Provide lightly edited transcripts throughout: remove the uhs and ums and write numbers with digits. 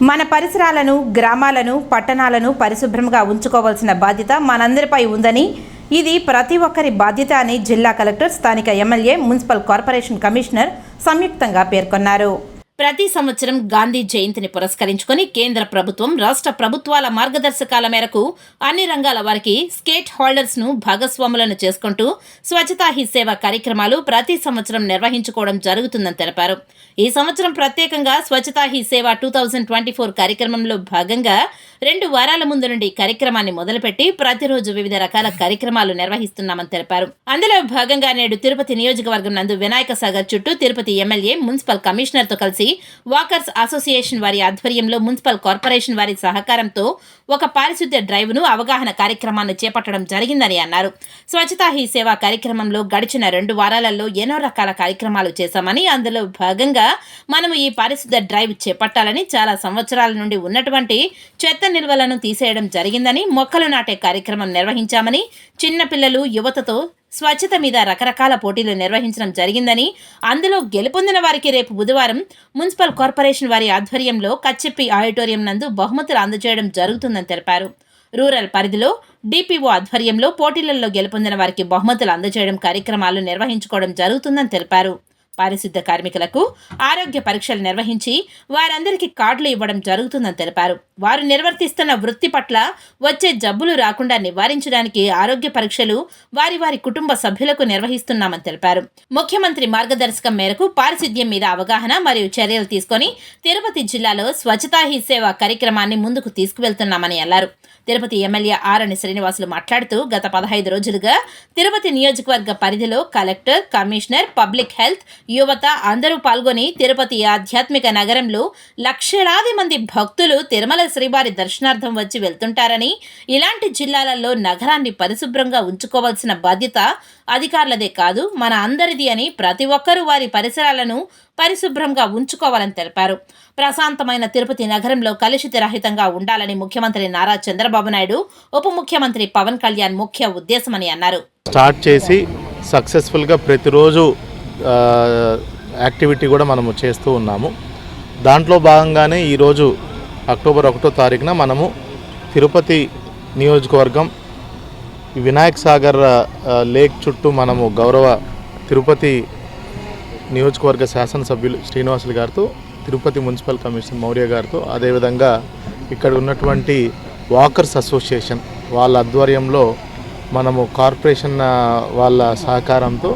మన పరిసరాలను, గ్రామాలను, పట్టణాలను పరిశుభ్రంగా ఉంచుకోవాల్సిన బాధ్యత మనందరిపై ఉందని, ఇది ప్రతి ఒక్కరి బాధ్యత అని జిల్లా కలెక్టర్, స్థానిక ఎమ్మెల్యే, మున్సిపల్ కార్పొరేషన్ కమిషనర్ సంయుక్తంగా పేర్కొన్నారు. ప్రతి సంవత్సరం గాంధీ జయంతిని పురస్కరించుకొని కేంద్ర ప్రభుత్వం, రాష్ట్ర ప్రభుత్వాల మార్గదర్శకాల మేరకు అన్ని రంగాల వారికి స్కేట్ హోల్డర్స్ ను భాగస్వాములను చేసుకుంటూ స్వచ్ఛతా హీ సేవ కార్యక్రమాలు ప్రతి సంవత్సరం నిర్వహించుకోవడం జరుగుతుందని తెలిపారు. ఈ సంవత్సరం ప్రత్యేకంగా స్వచ్ఛతా హీ సేవ 2024 కార్యక్రమంలో భాగంగా 2 వారాల ముందు నుండి కార్యక్రమాన్ని మొదలుపెట్టి ప్రతిరోజు వివిధ రకాల కార్యక్రమాలు నిర్వహిస్తున్నామని తెలిపారు. అందులో భాగంగా నేడు తిరుపతి నియోజకవర్గం నందు వినాయక సాగర్ చుట్టూ తిరుపతి ఎమ్మెల్యే, మున్సిపల్ కమిషనర్ తో కలిసి వాకర్స్ అసోసియేషన్ వారి ఆధ్వర్యంలో మున్సిపల్ కార్పొరేషన్ వారి సహకారంతో ఒక పారిశుద్ధ్య డ్రైవ్ ను, అవగాహన కార్యక్రమాన్ని చేపట్టడం జరిగిందని అన్నారు. స్వచ్ఛతా హీ సేవ కార్యక్రమంలో గడిచిన 2 వారాలలో ఎన్నో రకాల కార్యక్రమాలు చేశామని, అందులో భాగంగా మనము ఈ పారిశుద్ధ్య డ్రైవ్ చేపట్టాలని, చాలా సంవత్సరాల నుండి ఉన్నటువంటి చెత్త నిల్వలను తీసేయడం జరిగిందని, మొక్కలు నాటే కార్యక్రమం నిర్వహించామని, చిన్నపిల్లలు, యువతతో స్వచ్ఛత మీద రకరకాల పోటీలు నిర్వహించడం జరిగిందని, అందులో గెలుపొందిన వారికి రేపు బుధవారం మున్సిపల్ కార్పొరేషన్ వారి ఆధ్వర్యంలో కచ్చెప్పి ఆడిటోరియం నందు బహుమతులు అందజేయడం జరుగుతుందని తెలిపారు. రూరల్ పరిధిలో డిపిఓ ఆధ్వర్యంలో పోటీలలో గెలుపొందిన వారికి బహుమతులు అందజేయడం కార్యక్రమాలు నిర్వహించుకోవడం జరుగుతుందని తెలిపారు. పారిశుద్ధ కార్మికులకు ఆరోగ్య పరీక్షలు నిర్వహించి వారందరికీ కార్డులు ఇవ్వడం జరుగుతుందని తెలిపారు. వారు నిర్వర్తిస్తున్న వృత్తి పట్ల వచ్చే జబ్బులు రాకుండా నివారించడానికి ఆరోగ్య పరీక్షలు వారి వారి కుటుంబ సభ్యులకు నిర్వహిస్తున్నామని తెలిపారు. ముఖ్యమంత్రి మార్గదర్శకం మేరకు పారిశుద్ధ్యం మీద అవగాహన మరియు చర్యలు తీసుకొని తిరుపతి జిల్లాలో స్వచ్ఛతా హీ సేవ కార్యక్రమాన్ని ముందుకు తీసుకువెళ్తున్నామని అన్నారు. తిరుపతి ఎమ్మెల్యే ఆరణి శ్రీనివాసులు మాట్లాడుతూ, గత 15 రోజులుగా తిరుపతి నియోజకవర్గ పరిధిలో కలెక్టర్, కమిషనర్, పబ్లిక్ హెల్త్, యువత అందరూ పాల్గొని తిరుపతి ఆధ్యాత్మిక నగరంలో లక్షలాది మంది భక్తులు తిరుమల శ్రీవారి దర్శనార్థం వచ్చి వెళ్తుంటారని, ఇలాంటి జిల్లాలలో నగరాన్ని పరిశుభ్రంగా ఉంచుకోవాల్సిన బాధ్యత అధికారులదే కాదు, మన అందరిది అని, ప్రతి ఒక్కరూ వారి పరిసరాలను పరిశుభ్రంగా ఉంచుకోవాలని తెలిపారు. ప్రశాంతమైన తిరుపతి నగరంలో కలుషిత రహితంగా ఉండాలని ముఖ్యమంత్రి నారా చంద్రబాబు నాయుడు, ఉప ముఖ్యమంత్రి పవన్ కళ్యాణ్ ముఖ్య ఉద్దేశమని అన్నారు. స్టార్ట్ చేసి సక్సెస్ఫుల్గా ప్రతిరోజు యాక్టివిటీ కూడా మనము చేస్తూ ఉన్నాము. దాంట్లో భాగంగానే ఈరోజు అక్టోబర్ 1వ తారీఖున మనము తిరుపతి నియోజకవర్గం వినాయక్ సాగర్ లేక్ చుట్టూ మనము గౌరవ తిరుపతి నియోజకవర్గ శాసనసభ్యులు శ్రీనివాసులు గారితో, తిరుపతి మున్సిపల్ కమిషనర్ మౌర్య గారితో, అదేవిధంగా ఇక్కడ ఉన్నటువంటి వాకర్స్ అసోసియేషన్ వాళ్ళ ఆధ్వర్యంలో మనము కార్పొరేషన్ వాళ్ళ సహకారంతో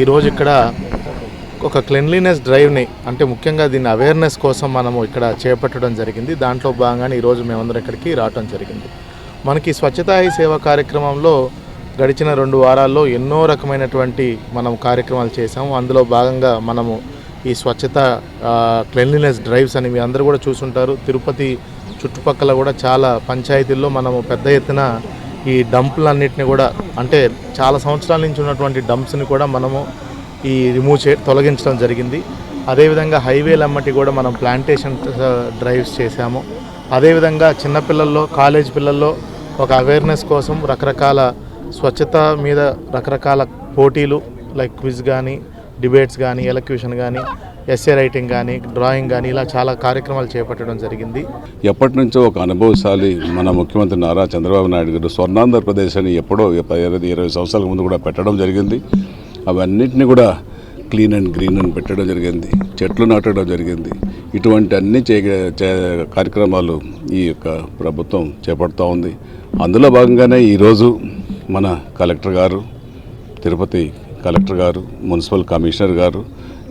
ఈరోజు ఇక్కడ ఒక క్లెన్లీనెస్ డ్రైవ్ని, అంటే ముఖ్యంగా దీన్ని అవేర్నెస్ కోసం మనము ఇక్కడ చేపట్టడం జరిగింది. దాంట్లో భాగంగానే ఈరోజు మేమందరం ఇక్కడికి రావడం జరిగింది. మనకి స్వచ్ఛతా హీ సేవ కార్యక్రమంలో గడిచిన 2 వారాల్లో ఎన్నో రకమైనటువంటి మనం కార్యక్రమాలు చేసాము. అందులో భాగంగా మనము ఈ స్వచ్ఛత క్లెన్లీనెస్ డ్రైవ్స్ అని మీ అందరూ కూడా చూసుంటారు. తిరుపతి చుట్టుపక్కల కూడా చాలా పంచాయతీల్లో మనము పెద్ద ఎత్తున ఈ డంపులన్నింటినీ కూడా, అంటే చాలా సంవత్సరాల నుంచి ఉన్నటువంటి డంప్స్ని కూడా మనము ఈ తొలగించడం జరిగింది. అదేవిధంగా హైవేలమ్మటి కూడా మనం ప్లాంటేషన్ డ్రైవ్స్ చేశాము. అదేవిధంగా చిన్నపిల్లల్లో, కాలేజ్ పిల్లల్లో ఒక అవేర్నెస్ కోసం రకరకాల స్వచ్ఛత మీద రకరకాల పోటీలు, లైక్ క్విజ్ కానీ, డిబేట్స్ కానీ, ఎలక్యూషన్ కానీ, ఎస్ఏ రైటింగ్ కానీ, డ్రాయింగ్ కానీ, ఇలా చాలా కార్యక్రమాలు చేపట్టడం జరిగింది. ఎప్పటి నుంచో ఒక అనుభవశాలి మన ముఖ్యమంత్రి నారా చంద్రబాబు నాయుడు గారు స్వర్ణాంధ్రప్రదేశ్ అని ఎప్పుడో 20 సంవత్సరాల ముందు కూడా పెట్టడం జరిగింది. అవన్నింటినీ కూడా క్లీన్ అండ్ గ్రీన్ అని పెట్టడం జరిగింది, చెట్లు నాటడం జరిగింది. ఇటువంటి అన్ని కార్యక్రమాలు ఈ యొక్క ప్రభుత్వం చేపడుతూ ఉంది. అందులో భాగంగానే ఈరోజు మన కలెక్టర్ గారు, తిరుపతి కలెక్టర్ గారు, మున్సిపల్ కమిషనర్ గారు,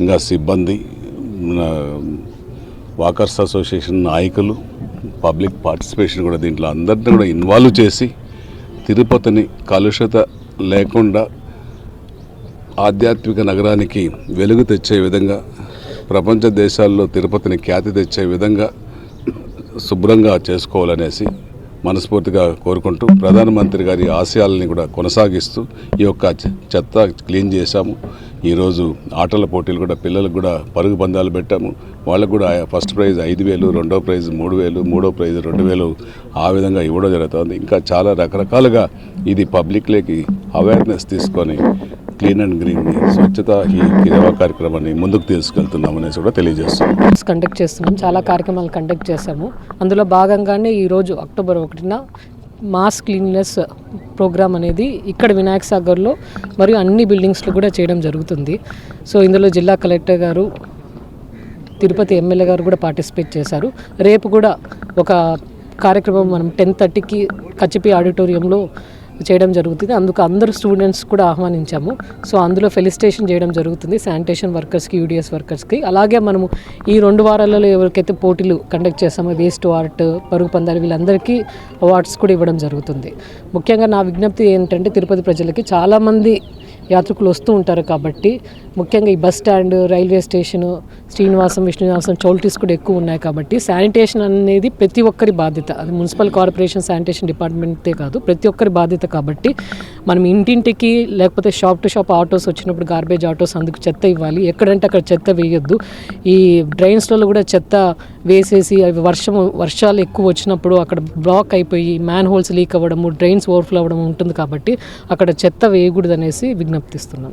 ఇంకా సిబ్బంది, వాకర్స్ అసోసియేషన్ నాయకులు, పబ్లిక్ పార్టిసిపేషన్ కూడా దీంట్లో అందరినీ కూడా ఇన్వాల్వ్ చేసి తిరుపతిని కలుషిత లేకుండా ఆధ్యాత్మిక నగరానికి వెలుగు తెచ్చే విధంగా, ప్రపంచ దేశాల్లో తిరుపతిని ఖ్యాతి తెచ్చే విధంగా శుభ్రంగా చేసుకోవాలనేసి మనస్ఫూర్తిగా కోరుకుంటూ, ప్రధానమంత్రి గారి ఆశయాలని కూడా కొనసాగిస్తూ ఈ యొక్క చెత్త క్లీన్ చేశాము. ఈరోజు ఆటల పోటీలు కూడా పిల్లలకు కూడా పరుగు పందాలు పెట్టాము. వాళ్ళకు కూడా ఫస్ట్ ప్రైజ్ 5,000, రెండో ప్రైజ్ 3,000, మూడో ప్రైజ్ 2,000 ఆ విధంగా ఇవ్వడం జరుగుతుంది. ఇంకా చాలా రకరకాలుగా ఇది పబ్లిక్లోకి అవేర్నెస్ తీసుకొని క్లీన్ అండ్ గ్రీన్ స్వచ్ఛత ఈ సేవా కార్యక్రమాన్ని ముందుకు తీసుకెళ్తున్నామనేసి కూడా తెలియజేస్తున్నాం. కండక్ట్ చేస్తున్నాం, చాలా కార్యక్రమాలు కండక్ట్ చేశాము. అందులో భాగంగానే ఈరోజు అక్టోబర్ 1న మాస్ క్లీన్లెస్ ప్రోగ్రామ్ అనేది ఇక్కడ వినాయక్ సాగర్లో మరియు అన్ని బిల్డింగ్స్లో కూడా చేయడం జరుగుతుంది. సో ఇందులో జిల్లా కలెక్టర్ గారు, తిరుపతి ఎమ్మెల్యే గారు కూడా పార్టిసిపేట్ చేశారు. రేపు కూడా ఒక కార్యక్రమం మనం 10:30కి కచ్చిపి ఆడిటోరియంలో చేయడం జరుగుతుంది. అందుకు అందరు స్టూడెంట్స్ కూడా ఆహ్వానించాము. సో అందులో ఫెలిసిటేషన్ చేయడం జరుగుతుంది శానిటేషన్ వర్కర్స్కి, యూడిఎస్ వర్కర్స్కి. అలాగే మనము ఈ 2 వారాలలో ఎవరికైతే పోటీలు కండక్ట్ చేస్తామో వేస్ట్ ఆర్ట్, పరుగు పందాలు, వీళ్ళందరికీ అవార్డ్స్ కూడా ఇవ్వడం జరుగుతుంది. ముఖ్యంగా నా విజ్ఞప్తి ఏంటంటే తిరుపతి ప్రజలకి చాలామంది యాత్రికులు వస్తూ ఉంటారు కాబట్టి ముఖ్యంగా ఈ bus stand, railway station, Srinivasam, Vishnunivasam, choultries కూడా ఎక్కువ ఉన్నాయి కాబట్టి శానిటేషన్ అనేది ప్రతి ఒక్కరి బాధ్యత. అది మున్సిపల్ కార్పొరేషన్ శానిటేషన్ డిపార్ట్మెంటే కాదు, ప్రతి ఒక్కరి బాధ్యత. కాబట్టి మనం ఇంటింటికి లేకపోతే షాప్ టు షాప్ ఆటోస్ వచ్చినప్పుడు గార్బేజ్ ఆటోస్ అందుకు చెత్త ఇవ్వాలి. ఎక్కడంటే అక్కడ చెత్త వేయొద్దు. ఈ డ్రైన్స్లలో కూడా చెత్త వేసేసి అవి వర్షాలు ఎక్కువ వచ్చినప్పుడు అక్కడ బ్లాక్ అయిపోయి మ్యాన్ హోల్స్ లీక్ అవ్వడము, డ్రైన్స్ ఓవర్ఫ్లో అవ్వడం ఉంటుంది. కాబట్టి అక్కడ చెత్త వేయకూడదు అనేసి విజ్ఞప్తిస్తున్నాను.